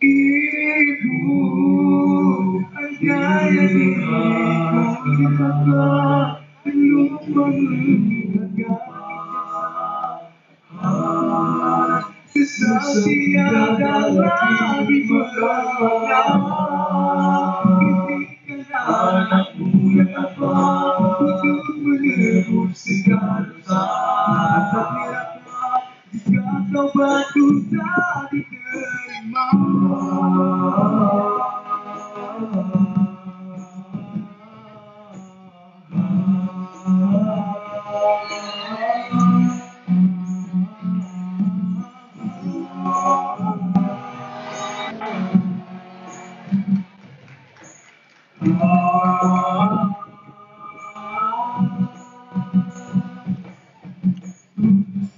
Ibu ada yang berkata belum menjaga sesat tiada lagi berharap. Izinkan anakmu yang apa untuk menebus segala dosa. Jika taubat tak diterima,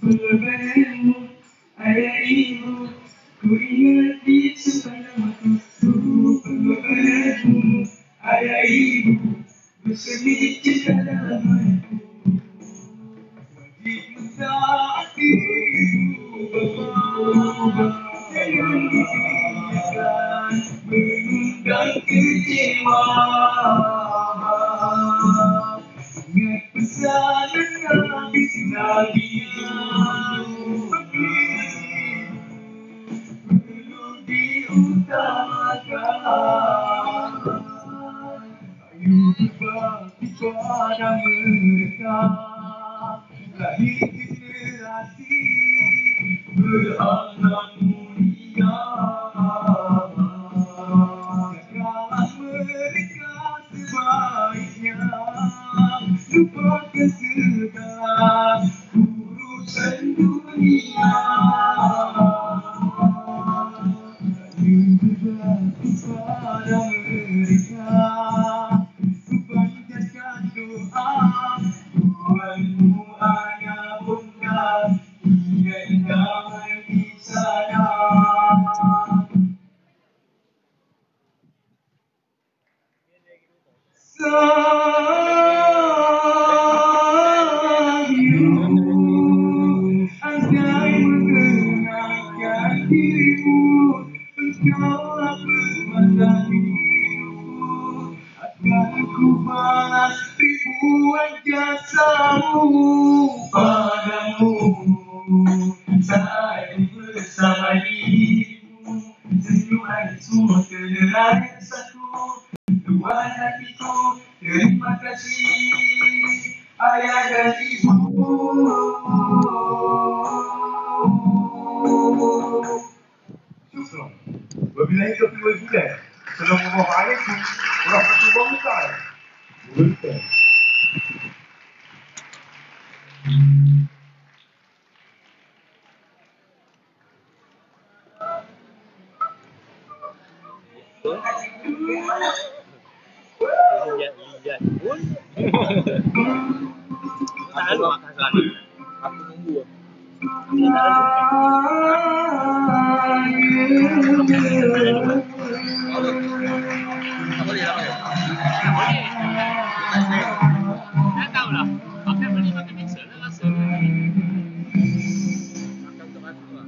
berbentuk ayah ibu, ku ingat di sepanjang waktu. Berbentuk ayah ibu, bersemi cinta dalam hatiku. Wajib mentaati ibu bapa, jangan dibiarkan mengundang kecewa. Ingat pesan Nabi perlu diutamakan. Ayo berbakti pada mereka, lahir generasi berakhlak mulia. Jagalah mereka sebaiknya, lupakan segala urusan dunia. Ayo berbakti pada mereka, panjatkan doa. Tuhanmu ayah bunda, ia damai di sana. Andai mengenalkan dirimu, engkaulah bermata biru. Akan ku balas ribuan jasamu padamu. Saat bersama dirimu, senyuman semua terderai satu. Tuhan hatiku, terima kasih ayah dan ibu. Syukran. Wabillahi taufiq wal hidayah. Assalamualaikum warahmatullahi wabarakatuh. Tak ada makan sana. Aku tunggu. Tak boleh lah pakai. Boleh. Dah tahu lah. Pakai boleh pakai biasa lah rasa. Makan untuk aku lah.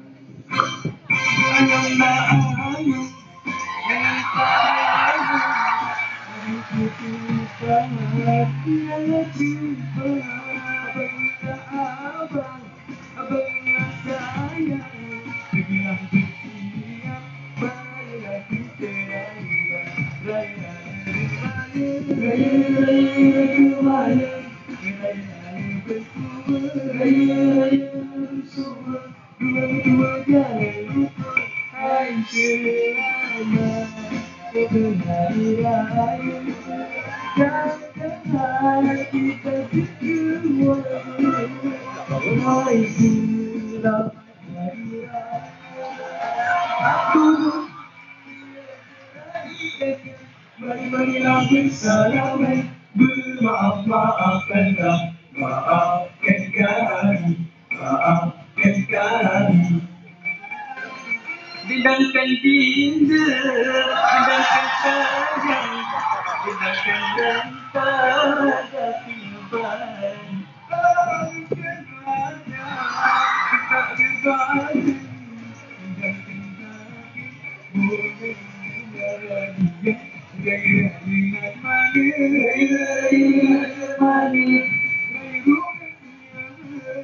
Marilah bersalaman, bermaaf-maafkanlah, maafkan kami, maafkan kami. Bidangkan dinda, bidangkan sayang, bidangkan daripada kehidupan. Bidangkan raja, kita berbalik, bidangkan kami, boleh menjalani. Raya ingat manis, raya manis,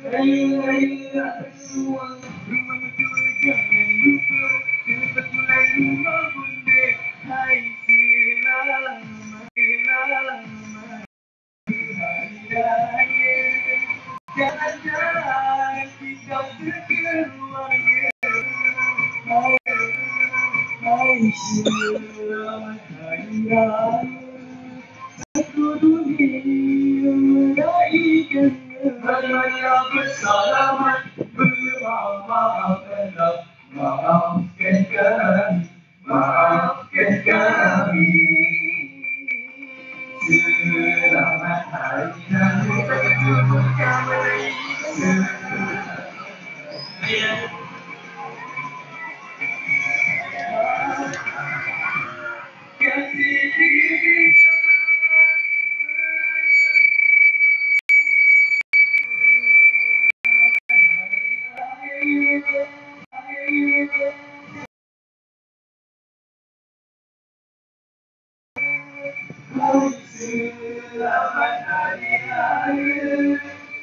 raya semua. Rumah mertua jangan lupa, cepat mulai rumah bunda. Hai selamat, selamat hari raya. Jalan-jalan kita sekeluarga. Hai selamat hari raya. Satu dunia meraihkannya. Marilah bersalaman, bermaaf-maafkanlah, maafkan kami, maafkan kami. Selamat hari raya. Kasih diri. Selamat hari raya.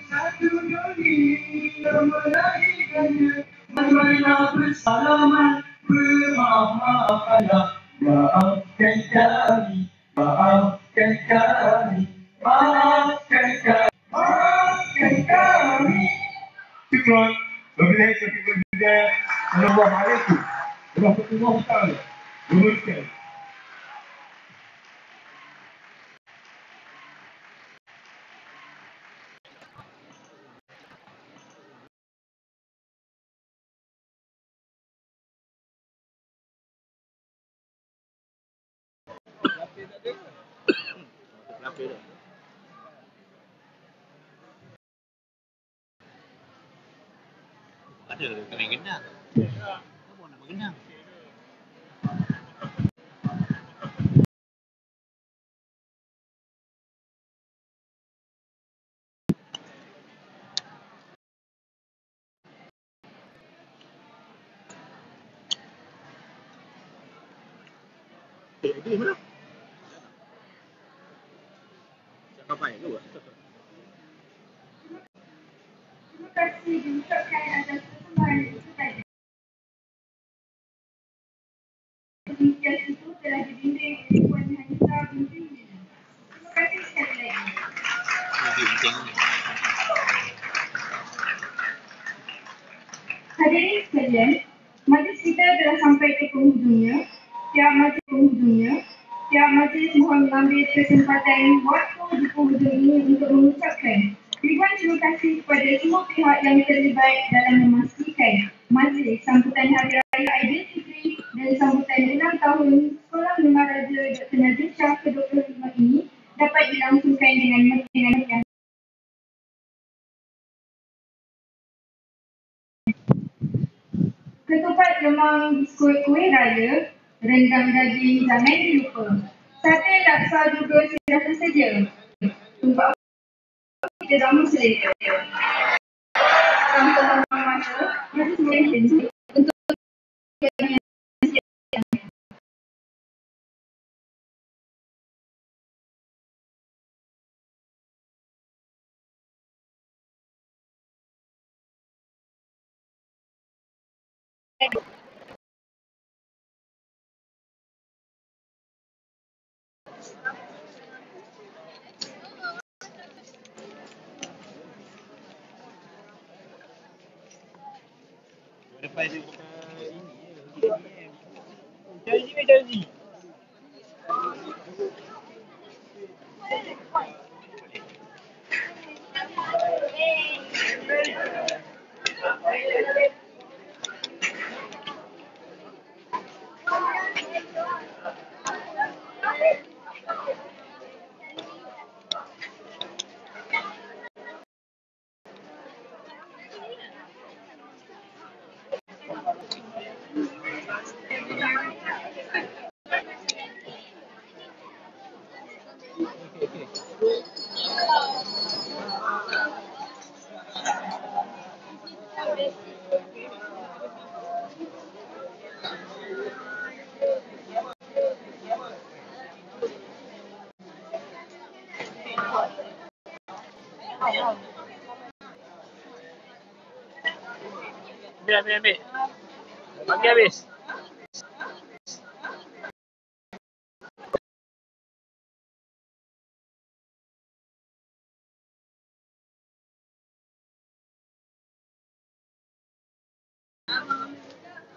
Satu dunia meraihkannya. Marilah bersalaman, bermaaf-maafkanlah, maafkan kami, maafkan kami, maafkan kami, maafkan kami. Syukran. Wabillahi taufiq wal hidayah. Assalamualaikum warahmatullahi taala wabarakatuh. Pelapis dah. Ada kena gendang. Apa nak bergendang? Ini mana? Siapa pakai tu? Terima kasih diucapkan atas persembahan itu tadi. Pemikian itu telah dibimbing oleh Puan Hanifah binti Nina. Terima kasih sekali lagi. Bincang. Hadirin sekalian, majlis kita telah sampai ke penghujungnya. Tiap majlis mohon mengambil kesempatan waktu di penghujung ini untuk mengucapkan ribuan terima kasih kepada semua pihak yang terlibat dalam memastikan majlis sambutan Hari Raya Aidilfitri dan sambutan ulang tahun Sekolah Menengah Raja Dr. Nazir Shah ke-25 ini dapat dilangsungkan dengan meriah. Ketupat lemang biskut kuih raya, rendang daging jangan dilupa. Sate laksa juga sudah tersedia. Tunggu apa kita jamu selera. Tanpa masa, mari semua untuk Ambil. Bagi habis.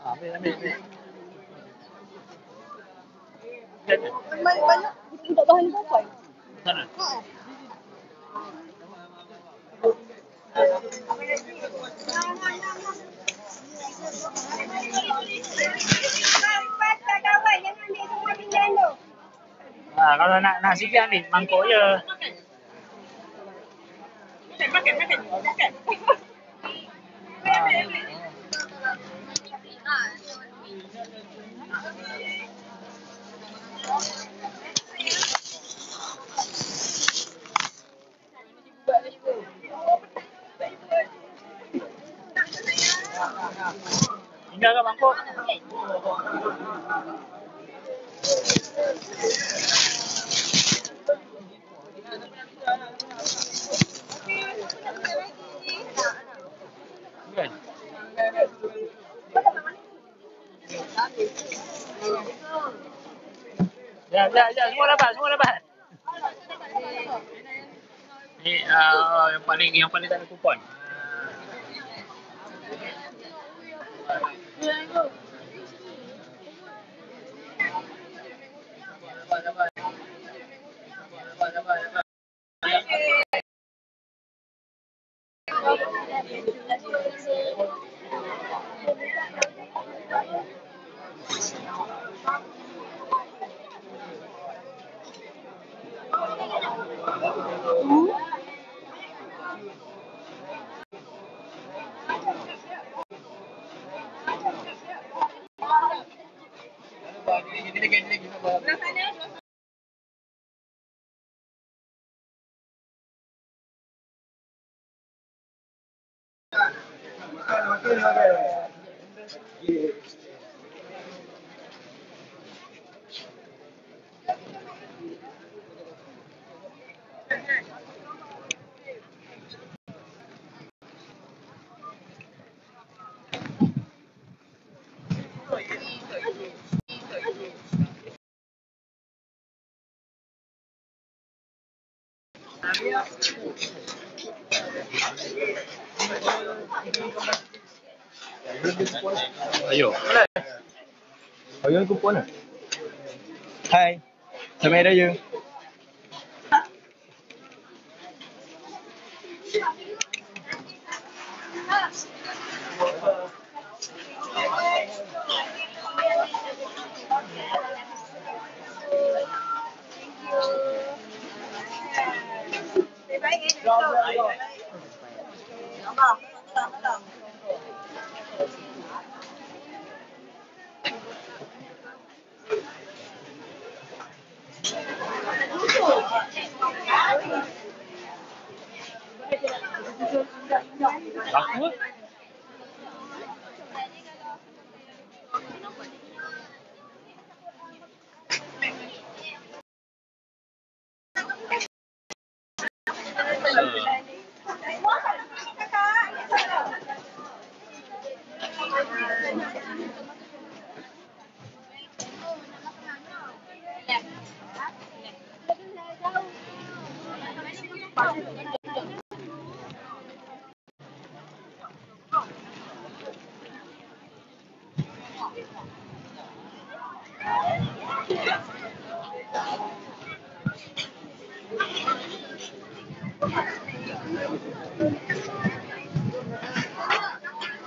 Ambil. Banyak untuk bahan apa? Sana. Kalau nak sikit ambil mangkuk je. Makan. Tinggal ke mangkuk? Kan? Ya, semua dapat. Ni yang paling tak ada kupon. Ayo. Ayun kupon. Hai. Sampai raya. Apa?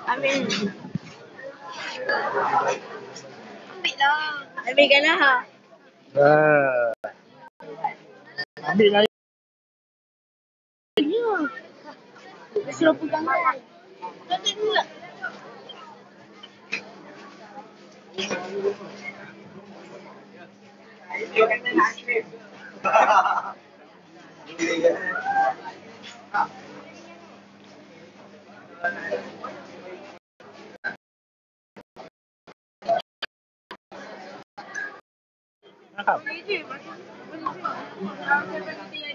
Ambil. Ambil lah. Ambilkan lah. Ambil lah. Ya. Suruh pegang kan. Nanti pula. Faham? Boleh je. Boleh je.